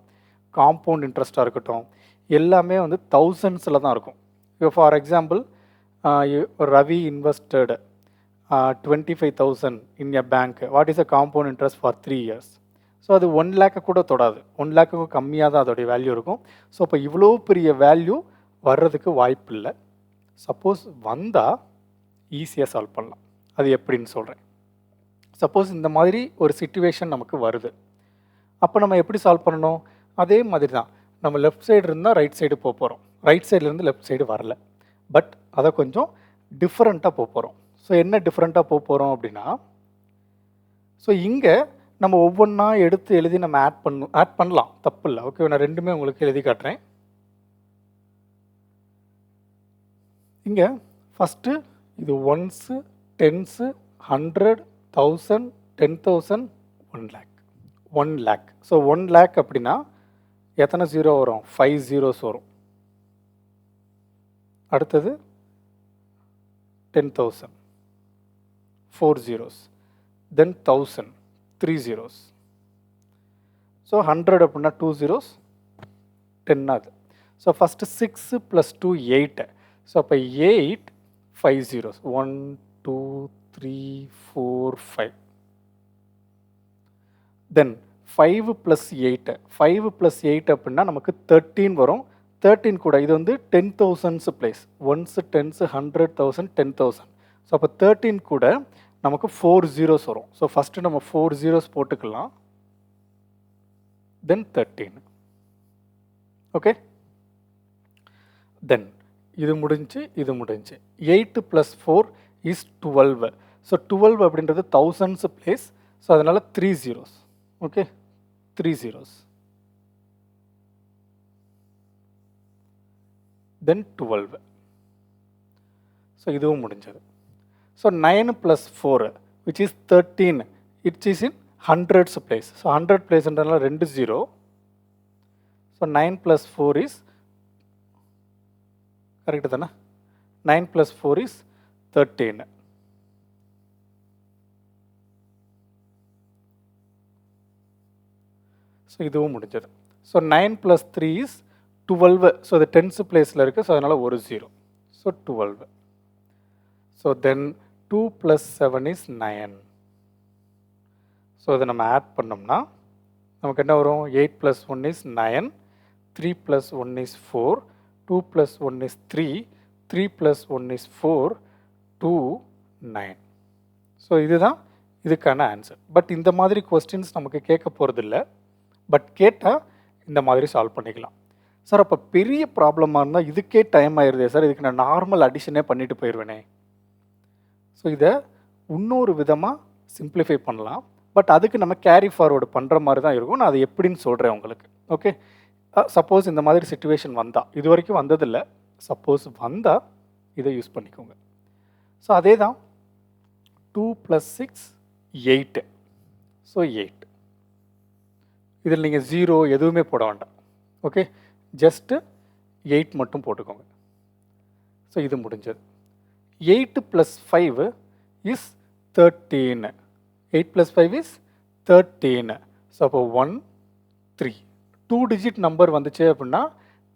காம்பவுண்ட் இன்ட்ரெஸ்ட்டாக இருக்கட்டும், எல்லாமே வந்து தௌசண்ட்ஸில் தான் இருக்கும். இப்போ for example, Ravi invested 25,000 in a bank. What is a compound interest for 3 years? So அது 1 lakh கூட தொடாது. 1 lakh கம்மியாக தான் அதோடைய வேல்யூ இருக்கும். ஸோ அப்போ இவ்வளோ பெரிய வேல்யூ வர்றதுக்கு வாய்ப்பு இல்லை. சப்போஸ் வந்தால் ஈஸியாக சால்வ் பண்ணலாம். அது எப்படின்னு சொல்கிறேன். சப்போஸ் இந்த மாதிரி ஒரு சிச்சுவேஷன் நமக்கு வருது, அப்போ நம்ம எப்படி சால்வ் பண்ணணும்? அதே மாதிரி தான். நம்ம லெஃப்ட் சைடு இருந்தால் ரைட் சைடு போக போகிறோம், ரைட் சைட்லேருந்து லெஃப்ட் சைடு வரல. பட் அதை கொஞ்சம் டிஃப்ரெண்ட்டாக போக போகிறோம். ஸோ என்ன டிஃப்ரெண்ட்டாக போக போகிறோம் அப்படின்னா, ஸோ இங்கே நம்ம ஒவ்வொன்றா எடுத்து எழுதி நம்ம ஆட் பண்ணலாம், தப்பு இல்லை. ஓகே, நான் ரெண்டுமே உங்களுக்கு எழுதி காட்டுறேன். இங்கே ஃபஸ்ட்டு இது once, tens, 100, 1000, 10,000, 1 lakh. 1 lakh. So 1 lakh அப்படின்னா எத்தனை ஜீரோ வரும்? 5 zeros வரும். அடுத்தது 10,000, 4 zeros. தென் 1000, 3 zeros. ஸோ 100 அப்படின்னா 2 zeros, 10 அது. So first 6 + 2 8. ஸோ அப்போ 8 5 zeros, 1 2 3 4 5. தென் 5 + 8, 5 + 8 அப்படின்னா நமக்கு 13 வரும். 13 கூட இது வந்து 10,000s place, 1s 10s 100,000 10,000. So அப்போ 13 கூட நமக்கு 4 zeros வரும். ஸோ ஃபஸ்ட்டு நம்ம 4 zeros போட்டுக்கலாம். தென் 13. ஓகே. தென் இது முடிஞ்சு, இது முடிஞ்சு. 8 + 4 is 12. ஸோ 12 அப்படின்றது thousands பிளேஸ். ஸோ அதனால் 3 zeros. Okay, 3 zeros. தென் 12. ஸோ இதுவும் முடிஞ்சது. So 9 + 4 which is 13. It is in hundreds place. So 100 பிளேஸ்ன்றதுனால 2 0. So 9 + 4 is correct தானே? 9 + 4 is 13. ஸோ இதுவும் முடிஞ்சது. So 9 + 3 is 12. ஸோ இது 10th பிளேஸில் இருக்குது. ஸோ அதனால் ஒரு 0. So 12. So then 2 + 7 is 9. So இதை நம்ம ஆட் பண்ணோம்னா நமக்கு என்ன வரும்? 8 + 1 is 9, 3 + 1 is 4, 2 + 1 is 3, 3 + 1 is 4, 2 9. So இதுதான் இதுக்கான ஆன்சர். பட் இந்த மாதிரி கொஸ்டின்ஸ் நமக்கு கேட்க போகிறதில்ல. பட் கேட்டால் இந்த மாதிரி சால்வ் பண்ணிக்கலாம். சார் அப்போ பெரிய ப்ராப்ளமாக இருந்தால் இதுக்கே டைம் ஆயிடுதே சார், இதுக்கு நான் நார்மல் அடிஷனே பண்ணிட்டு போயிடுவேனே. ஸோ இதை இன்னொரு விதமாக சிம்பிளிஃபை பண்ணலாம். பட் அதுக்கு நம்ம கேரி ஃபார்வர்டு பண்ணுற மாதிரி தான் இருக்கும். நான் அது எப்படின்னு சொல்கிறேன் உங்களுக்கு. ஓகே, சப்போஸ் இந்த மாதிரி சிச்சுவேஷன் வந்தால், இது வரைக்கும் வந்ததில்லை, சப்போஸ் வந்தால் இதை யூஸ் பண்ணிக்கோங்க. ஸோ அதே தான் 2 + 6 8. ஸோ 8 இதில் நீங்கள் 0 எதுவுமே போட வேண்டாம். ஓகே, ஜஸ்ட்டு 8 மட்டும் போட்டுக்கோங்க. ஸோ இது முடிஞ்சது. 8 + 5 இஸ் 13. 8 + 5 இஸ் 13. ஸோ அப்போ 1 3 2 டிஜிட் நம்பர் வந்துச்சு அப்படின்னா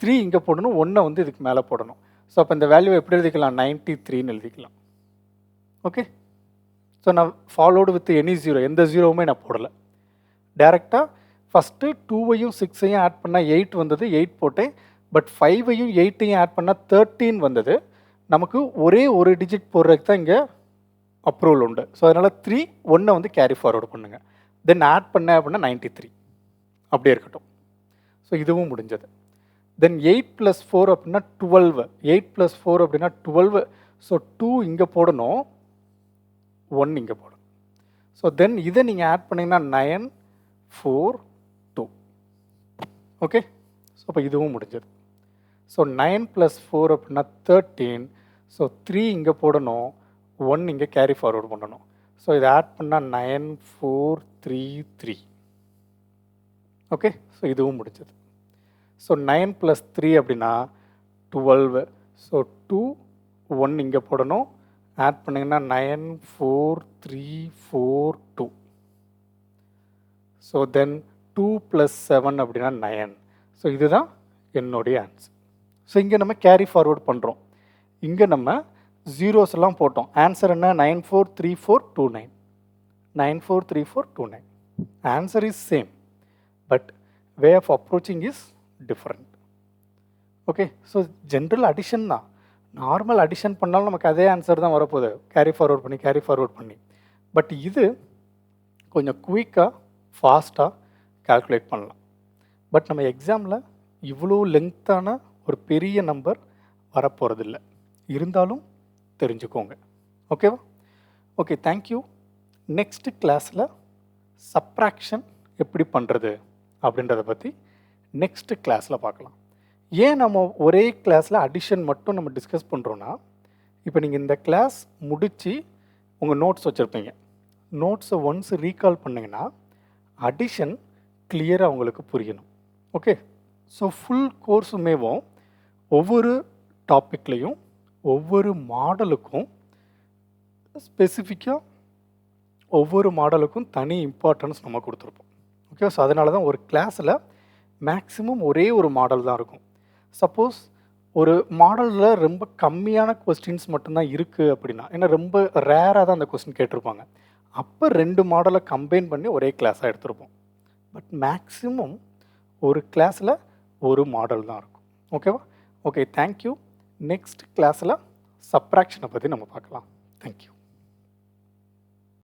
3 இங்கே போடணும், 1 வந்து இதுக்கு மேலே போடணும். ஸோ அப்போ இந்த வேல்யூவை எப்படி எழுதிக்கலாம்? 93ன்னு எழுதிக்கலாம். ஓகே, ஸோ நான் ஃபாலோடு வித் எனி 0, எந்த ஜீரோவுமே நான் போடலை. டேரெக்டாக ஃபஸ்ட்டு 2வையும் 6ஐயும் ஆட் பண்ணால் 8 வந்தது, 8 போட்டேன். பட் 5ஐயும் 8ஐயும் ஆட் பண்ணால் 13 வந்தது. நமக்கு ஒரே ஒரு டிஜிட் போடுறதுக்கு தான் இங்கே அப்ரூவல் உண்டு. ஸோ அதனால் 3 1 வந்து கேரி ஃபார்வர்டு பண்ணுங்கள். தென் ஆட் பண்ண அப்படின்னா 93 அப்படியே இருக்கட்டும். ஸோ இதுவும் முடிஞ்சது. தென் 8 + 4 அப்படின்னா 12. 8 + 4 அப்படின்னா 12. ஸோ 2 இங்கே போடணும், 1 இங்கே போடணும். ஸோ தென் இதை நீங்கள் ஆட் பண்ணிங்கன்னா 9 4 2. ஓகே, ஸோ அப்போ இதுவும் முடிஞ்சது. ஸோ 9 + 4 அப்படின்னா 13. ஸோ 3 இங்கே போடணும், 1 இங்கே கேரி ஃபார்வர்டு பண்ணணும். ஸோ இதை ஆட் பண்ணால் 9 4 3 3. ஓகே, ஸோ இதுவும் முடிஞ்சது. ஸோ 9 + 3 அப்படின்னா 12. ஸோ 2 1 இங்கே போடணும், ஆட் பண்ணிங்கன்னா 9 4 3 4 2. ஸோ தென் 2 + 7 அப்படின்னா 9. ஸோ இதுதான் என்னுடைய ஆன்சர். ஸோ இங்கே நம்ம கேரி ஃபார்வர்ட் பண்ணுறோம். இங்கே நம்ம ஜீரோஸ் எல்லாம் போட்டோம். ஆன்சர் என்ன? 943429. 943429. Answer is same, but way of approaching is different. Okay, so general addition தான். நார்மல் அடிஷன் பண்ணாலும் நமக்கு அதே ஆன்சர் தான் வரப்போகுது, கேரி ஃபார்வர்ட் பண்ணி. பட் இது கொஞ்சம் குயிக்காக ஃபாஸ்ட்டாக கால்குலேட் பண்ணலாம். பட் நம்ம எக்ஸாமில் இவ்வளோ லெங்க்த்தான ஒரு பெரிய நம்பர் வரப்போகிறதில்ல. இருந்தாலும் தெரிஞ்சுக்கோங்க. ஓகேவா? Okay, thank you. நெக்ஸ்ட் கிளாஸில் சப்ராக்ஷன் எப்படி பண்ணுறது அப்படின்றத பற்றி நெக்ஸ்ட் கிளாஸில் பார்க்கலாம். ஏன் நம்ம ஒரே கிளாஸில் அடிஷன் மட்டும் நம்ம டிஸ்கஸ் பண்ணுறோன்னா, இப்போ நீங்கள் இந்த கிளாஸ் முடித்து உங்கள் நோட்ஸ் வச்சுருப்பீங்க. நோட்ஸை ஒன்ஸ் ரீகால் பண்ணிங்கன்னா அடிஷன் கிளியராக உங்களுக்கு புரியணும். ஓகே, ஸோ ஃபுல் கோர்ஸுமேவும் ஒவ்வொரு டாப்பிக்லேயும் ஒவ்வொரு மாடலுக்கும் ஸ்பெசிஃபிக்காக ஒவ்வொரு மாடலுக்கும் தனி இம்பார்ட்டன்ஸ் நம்ம கொடுத்துருப்போம். ஓகே, ஸோ அதனால தான் ஒரு கிளாஸில் மேக்ஸிமம் ஒரே ஒரு மாடல் தான் இருக்கும். சப்போஸ் ஒரு மாடலில் ரொம்ப கம்மியான கொஸ்டின்ஸ் மட்டும்தான் இருக்குது அப்படின்னா, ஏன்னா ரொம்ப ரேராக தான் அந்த கொஸ்டின் கேட்டிருப்பாங்க, அப்போ 2 மாடலை கம்பைன் பண்ணி ஒரே கிளாஸாக எடுத்திருப்போம். பட் மேக்ஸிமம் ஒரு கிளாஸில் ஒரு மாடல் தான் இருக்கும். ஓகேவா? Okay, thank you. நெக்ஸ்ட் கிளாஸில் சப்ராக்ஷனை பற்றி நம்ம பார்க்கலாம். தேங்க்யூ.